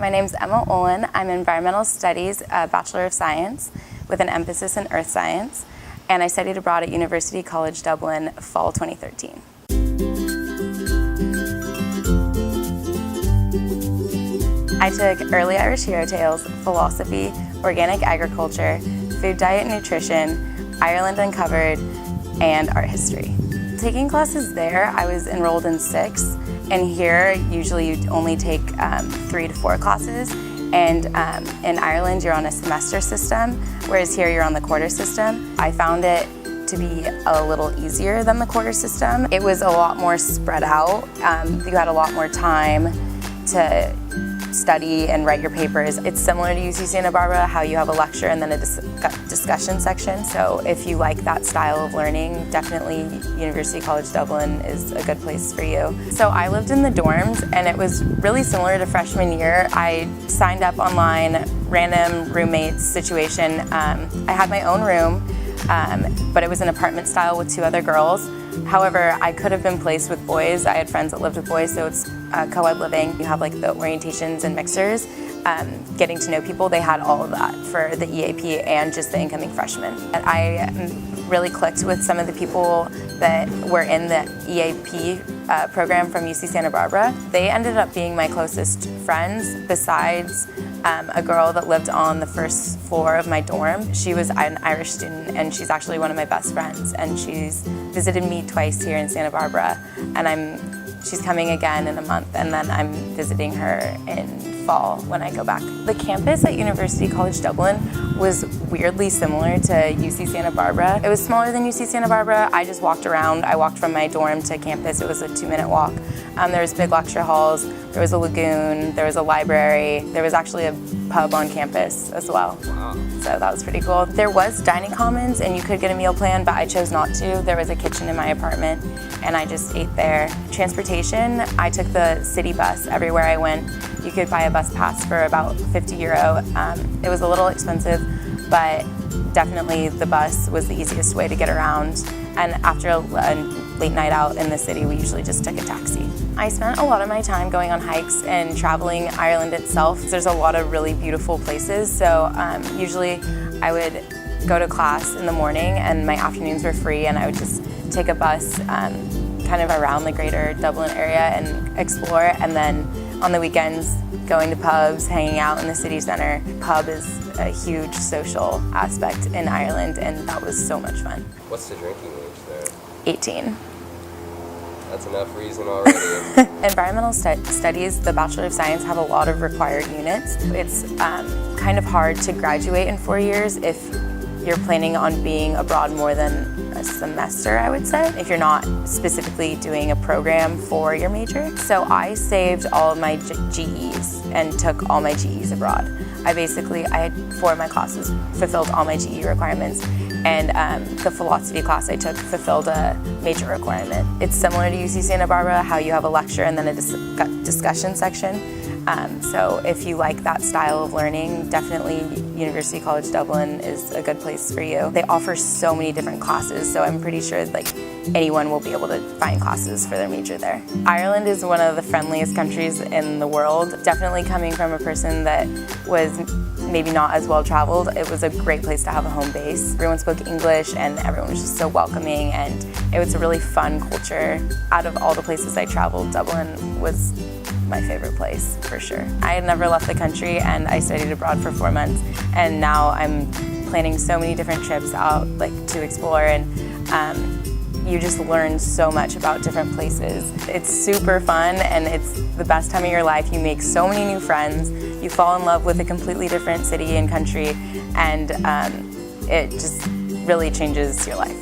My name's Emma Olin. I'm in Environmental Studies, Bachelor of Science, with an emphasis in Earth Science, and I studied abroad at University College Dublin, fall 2013. I took Early Irish Hero Tales, Philosophy, Organic Agriculture, Food, Diet, and Nutrition, Ireland Uncovered, and Art History. Taking classes there, I was enrolled in 6, and here usually you only take 3 to 4 classes, and in Ireland you're on a semester system, whereas here you're on the quarter system. I found it to be a little easier than the quarter system. It was a lot more spread out. You had a lot more time to study and write your papers. It's similar to UC Santa Barbara, how you have a lecture and then a discussion section. So if you like that style of learning, definitely University College Dublin is a good place for you. So I lived in the dorms, and it was really similar to freshman year. I signed up online, random roommates situation. I had my own room, but it was an apartment style with 2 other girls. However, I could have been placed with boys. I had friends that lived with boys, so it's co-ed living. You have like the orientations and mixers, getting to know people. They had all of that for the EAP and just the incoming freshmen. I really clicked with some of the people that were in the EAP program from UC Santa Barbara. They ended up being my closest friends, besides a girl that lived on the first floor of my dorm. She was an Irish student, and she's actually one of my best friends, and she's visited me twice here in Santa Barbara, and she's coming again in a month, and then I'm visiting her in fall when I go back. The campus at University College Dublin was weirdly similar to UC Santa Barbara. It was smaller than UC Santa Barbara. I just walked around. I walked from my dorm to campus. It was a 2-minute walk. There was big lecture halls, there was a lagoon, there was a library, there was actually a pub on campus as well. Wow. So that was pretty cool. There was dining commons, and you could get a meal plan, but I chose not to. There was a kitchen in my apartment, and I just ate there. Transportation, I took the city bus everywhere I went. You could buy a bus pass for about €50. It was a little expensive, but definitely the bus was the easiest way to get around. And after a late night out in the city, we usually just took a taxi. I spent a lot of my time going on hikes and traveling Ireland itself. There's a lot of really beautiful places, so usually I would go to class in the morning and my afternoons were free, and I would just take a bus kind of around the greater Dublin area and explore, and then on the weekends going to pubs, hanging out in the city center. Pub is a huge social aspect in Ireland, and that was so much fun. What's the drinking age there? 18. That's enough reason already. Environmental Studies, the Bachelor of Science, have a lot of required units. It's kind of hard to graduate in 4 years if you're planning on being abroad more than a semester, I would say, if you're not specifically doing a program for your major. So I saved all of my GEs and took all my GEs abroad. I had 4 of my classes fulfilled all my GE requirements, and the philosophy class I took fulfilled a major requirement. It's similar to UC Santa Barbara, how you have a lecture and then a discussion section. So if you like that style of learning, definitely University College Dublin is a good place for you. They offer so many different classes, so I'm pretty sure anyone will be able to find classes for their major there. Ireland is one of the friendliest countries in the world. Definitely coming from a person that was maybe not as well traveled, it was a great place to have a home base. Everyone spoke English, and everyone was just so welcoming, and it was a really fun culture. Out of all the places I traveled, Dublin was my favorite place, for sure. I had never left the country, and I studied abroad for 4 months, and now I'm planning so many different trips out to explore, and you just learn so much about different places. It's super fun, and it's the best time of your life. You make so many new friends, you fall in love with a completely different city and country, and it just really changes your life.